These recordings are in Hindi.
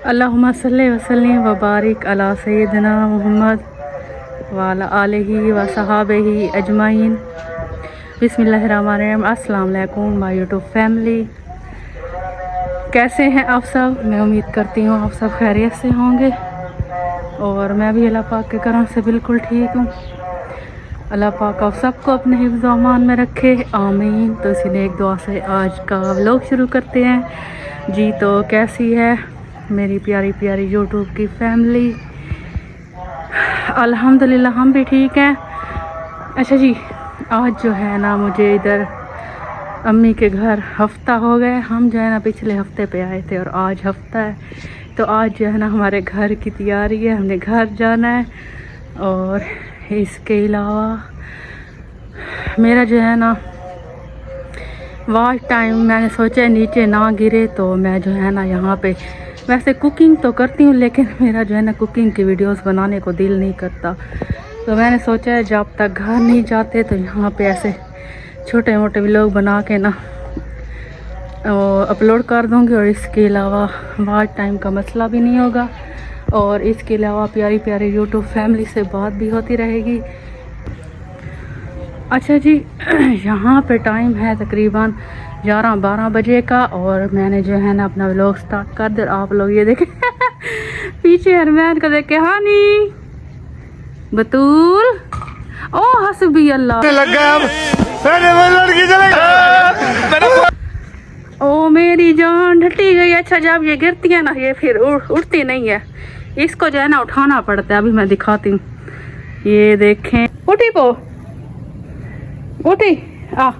अल्लाहुम्मा सल्ली व सल्लिम व बारिक अला सय्यिदिना मुहम्मद व अला आलिहि व सहाबिहि अजमाइन। बिस्मिल्लाहिर्रहमानिर्रहीम। अस्सलाम वालेकुम माय यूट्यूब फैमिली, कैसे हैं आप सब? मैं उम्मीद करती हूँ आप सब खैरियत से होंगे और मैं भी अल्लाह पाक के करम से बिल्कुल ठीक हूँ। अल्लाह पाक आप सबको अपने हिफ्ज़ व अमान में रखे, आमीन। तो इसी नेक दुआ से आज का व्लॉग शुरू करते हैं जी। तो कैसी है मेरी प्यारी प्यारी यूट्यूब की फैमिली? अल्हम्दुलिल्लाह हम भी ठीक हैं। अच्छा जी, आज जो है ना मुझे इधर अम्मी के घर हफ्ता हो गया। हम जो है ना पिछले हफ्ते पे आए थे और आज हफ्ता है, तो आज जो है ना हमारे घर की तैयारी है, हमने घर जाना है। और इसके अलावा मेरा जो है ना वॉच टाइम मैंने सोचा नीचे ना गिरे, तो मैं जो है ना यहाँ पे वैसे कुकिंग तो करती हूँ लेकिन मेरा जो है ना कुकिंग की वीडियोस बनाने को दिल नहीं करता। तो मैंने सोचा है जब तक घर नहीं जाते तो यहाँ पे ऐसे छोटे मोटे व्लॉग बना के ना अपलोड कर दूँगी। और इसके अलावा वॉच टाइम का मसला भी नहीं होगा और इसके अलावा प्यारी प्यारी यूट्यूब फैमिली से बात भी होती रहेगी। अच्छा जी, यहाँ पे टाइम है तकरीबन 11-12 बजे का और मैंने जो है ना अपना व्लॉग स्टार्ट कर दिया। आप लोग ये देखें पीछे हरमैन को देखे, हानी बतूल ओ हसबी अल्लाह ओ मेरी जान ढटी गई। अच्छा जब ये गिरती है ना ये फिर उठती नहीं है, इसको जो है ना उठाना पड़ता है। अभी मैं दिखाती हूँ, ये देखें। उठी पो उठी आ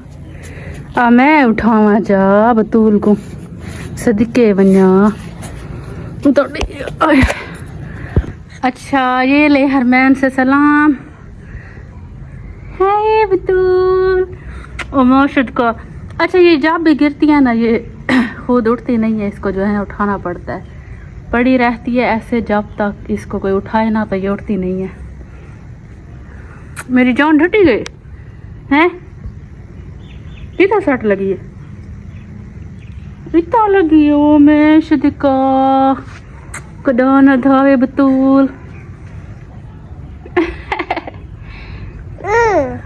मैं उठावा जा बतूल को सदके बन्या तो। अच्छा ये ले हरमैन से सलाम। है बतूल ओ मोशद को। अच्छा ये जब भी गिरती है ना ये खुद उठती नहीं है, इसको जो है उठाना पड़ता है। पड़ी रहती है ऐसे जब तक इसको कोई उठाए ना, तो ये उठती नहीं है। मेरी जान ढटी गई हैं, कितना सट लगी है? इतना लगी है वो मैं शदिका कदाना धावे बतूल।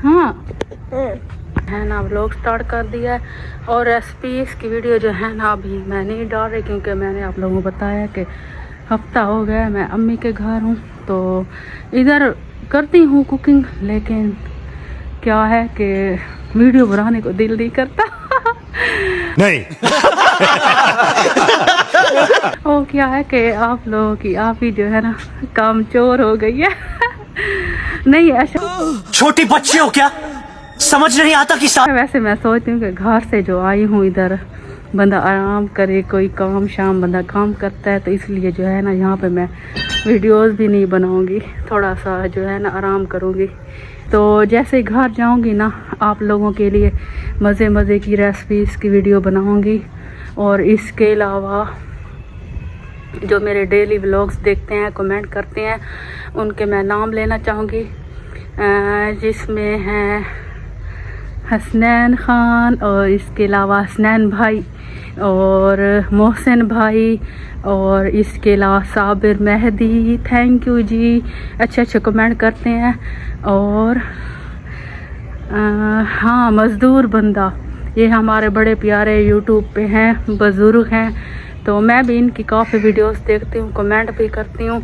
हाँ है ना व्लॉग स्टार्ट कर दिया है और रेसिपीज की वीडियो जो है ना अभी मैं नहीं डाल रही क्योंकि मैंने आप लोगों को बताया कि हफ्ता हो गया मैं अम्मी के घर हूँ, तो इधर करती हूँ कुकिंग। लेकिन क्या है कि वीडियो बनाने को दिल नहीं करता नहीं और क्या है कि आप लोगों की आप ही जो है ना काम चोर हो गई है नहीं ऐसा छोटी बच्ची हो क्या, समझ नहीं आता कि वैसे मैं सोचती हूँ कि घर से जो आई हूँ इधर बंदा आराम करे, कोई काम शाम बंदा काम करता है, तो इसलिए जो है ना यहाँ पे मैं वीडियोस भी नहीं बनाऊँगी, थोड़ा सा जो है ना आराम करूँगी। तो जैसे घर जाऊँगी ना आप लोगों के लिए मज़े मज़े की रेसिपीज़ की वीडियो बनाऊँगी। और इसके अलावा जो मेरे डेली व्लॉग्स देखते हैं कमेंट करते हैं उनके मैं नाम लेना चाहूँगी, जिसमें हैं हसनैन ख़ान और इसके अलावा हसनैन भाई और मोहसिन भाई और इसके अलावा साबिर मेहदी। थैंक यू जी, अच्छे अच्छे कमेंट करते हैं। और हाँ मज़दूर बंदा, ये हमारे बड़े प्यारे यूट्यूब पे हैं, बुज़ुर्ग हैं, तो मैं भी इनकी काफ़ी वीडियोस देखती हूँ, कमेंट भी करती हूँ।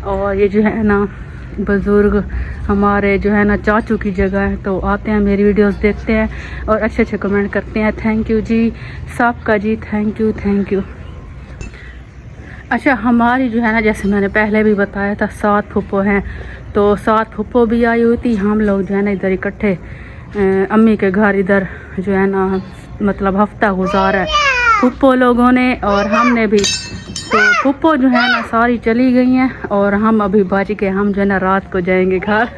और ये जो है ना बुज़ुर्ग हमारे जो है ना चाचू की जगह है, तो आते हैं मेरी वीडियोस देखते हैं और अच्छे अच्छे कमेंट करते हैं। थैंक यू जी सबका जी, थैंक यू थैंक यू। अच्छा हमारी जो है ना जैसे मैंने पहले भी बताया था 7 फुप्पो हैं, तो 7 फुप्पो भी आई हुई थी। हम लोग जो है ना इधर इकट्ठे अम्मी के घर इधर जो है ना मतलब हफ्ता गुजारा है फुप्पो लोगों ने और हमने भी। तो फुप्पो जो है ना सारी चली गई हैं और हम अभी बच के हम जो है ना रात को जाएंगे घर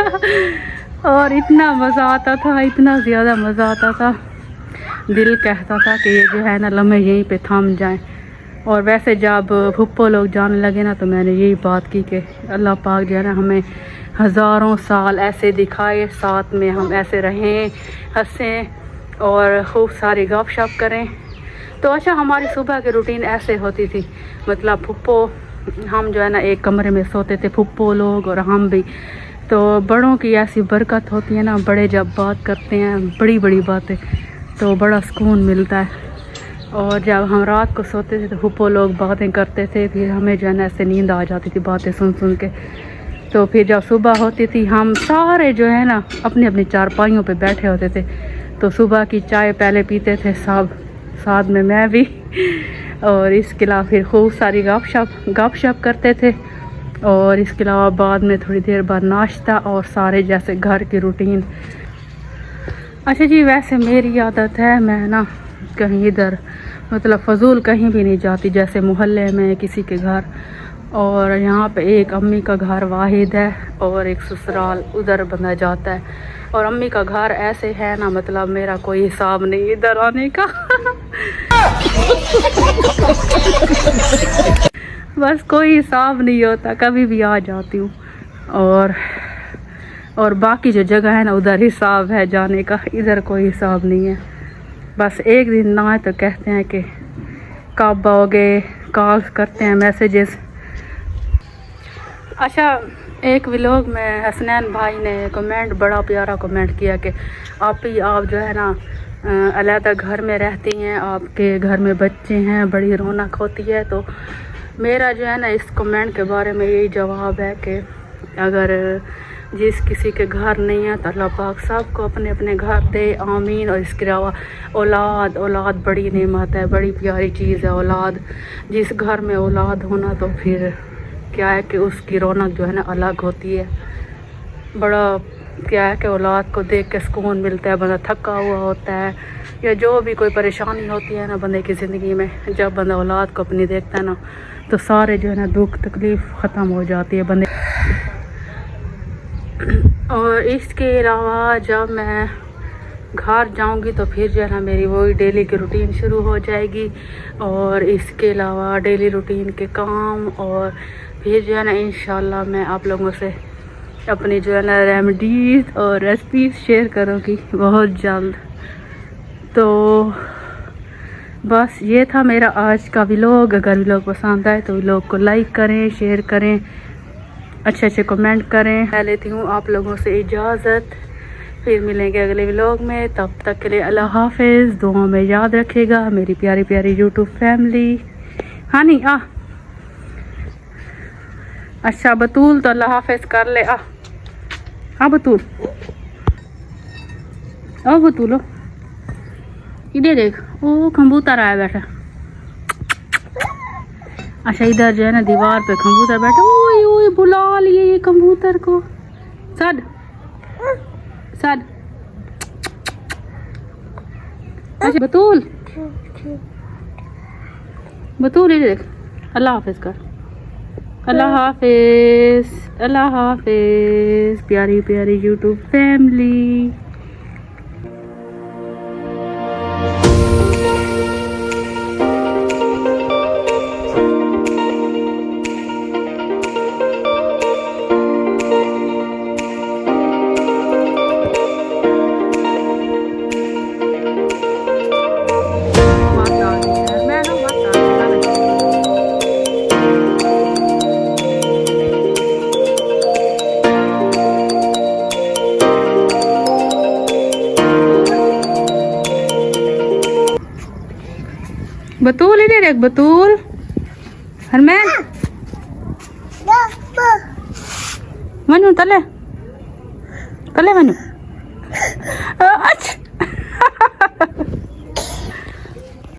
और इतना मज़ा आता था, इतना ज़्यादा मज़ा आता था, दिल कहता था कि ये जो है ना लम्हे यहीं पे थम जाएं। और वैसे जब फुप्पो लोग जाने लगे ना तो मैंने यही बात की कि अल्लाह पाक जो है ना हमें हज़ारों साल ऐसे दिखाए, साथ में हम ऐसे रहें, हंसें और खूब सारी गपशप करें। तो अच्छा हमारी सुबह की रूटीन ऐसे होती थी, मतलब फुप्पो हम जो है ना एक कमरे में सोते थे, फुप्पो लोग और हम भी। तो बड़ों की ऐसी बरकत होती है ना, बड़े जब बात करते हैं बड़ी बड़ी बातें तो बड़ा सुकून मिलता है। और जब हम रात को सोते थे तो फुप्पो लोग बातें करते थे, फिर हमें जो है ना ऐसे नींद आ जाती थी बातें सुन सुन के। तो फिर जब सुबह होती थी हम सारे जो है ना अपनी अपनी चारपाइयों पे बैठे होते थे। तो सुबह की चाय पहले पीते थे सब, साथ में मैं भी। और इसके अलावा फिर खूब सारी गपशप करते थे। और इसके अलावा बाद में थोड़ी देर बाद नाश्ता और सारे जैसे घर की रूटीन। अच्छा जी, वैसे मेरी आदत है मैं ना कहीं इधर मतलब फजूल कहीं भी नहीं जाती, जैसे मोहल्ले में किसी के घर। और यहाँ पे एक अम्मी का घर वाहिद है और एक ससुराल उधर बंदा जाता है। और अम्मी का घर ऐसे है ना, मतलब मेरा कोई हिसाब नहीं इधर आने का। बस कोई हिसाब नहीं होता, कभी भी आ जाती हूँ। और बाकी जो जगह है ना उधर हिसाब है जाने का, इधर कोई हिसाब नहीं है। बस एक दिन ना आए तो कहते हैं कि कब आओगे, कॉल करते हैं, मैसेजेस। अच्छा, एक व्लॉग में हसनैन भाई ने कमेंट, बड़ा प्यारा कमेंट किया कि आप जो है ना अलहदा घर में रहती हैं, आपके घर में बच्चे हैं, बड़ी रौनक होती है। तो मेरा जो है ना इस कमेंट के बारे में यही जवाब है कि अगर जिस किसी के घर नहीं है तो अल्लाह पाक सबको अपने अपने घर दे, आमीन। और इसके अलावा औलाद बड़ी नेमत है, बड़ी प्यारी चीज़ है औलाद। जिस घर में औलाद होना तो फिर क्या है कि उसकी रौनक जो है ना अलग होती है। बड़ा क्या है कि औलाद को देख के सुकून मिलता है, बंदा थका हुआ होता है या जो भी कोई परेशानी होती है ना बंदे की ज़िंदगी में, जब बंदा औलाद को अपनी देखता है ना तो सारे जो है ना दुख तकलीफ़ ख़त्म हो जाती है बंदे। और इसके अलावा जब मैं घर जाऊंगी तो फिर जो है ना मेरी वही डेली की रूटीन शुरू हो जाएगी। और इसके अलावा डेली रूटीन के काम, और फिर जो है ना इंशाल्लाह मैं आप लोगों से अपनी जो है ना रेमेडीज़ और रेसिपीज़ शेयर करूँगी बहुत जल्द। तो बस ये था मेरा आज का व्लॉग। अगर व्लॉग पसंद आए तो व्लॉग को लाइक करें, शेयर करें, अच्छे कमेंट करें। मैं लेती हूँ आप लोगों से इजाज़त, फिर मिलेंगे अगले व्लॉग में। तब तक के लिए अल्लाह हाफिज़। दुआ में याद रखेगा मेरी प्यारी प्यारी यूट्यूब फैमिली। हाँ नहीं अच्छा बतूल तो अल्लाह हाफिज़ कर ले। हाँ बतूल, ओ बतूलो इधर देख, ओ कबूतर आया बैठा। अच्छा इधर जो है ना दीवार पे कबूतर बैठा। ओए ओए बुला लिए ये कबूतर को। सद सद। अच्छा बतूल बतूल इधर देख। अल्लाह हाफिज़ कर। अल्लाह हाफिज़, अल्लाह हाफिज़ प्यारी प्यारी यूट्यूब फैमिली। बतूल इधर एक बतूल हरमैन मनु तले तले मनु अच्छा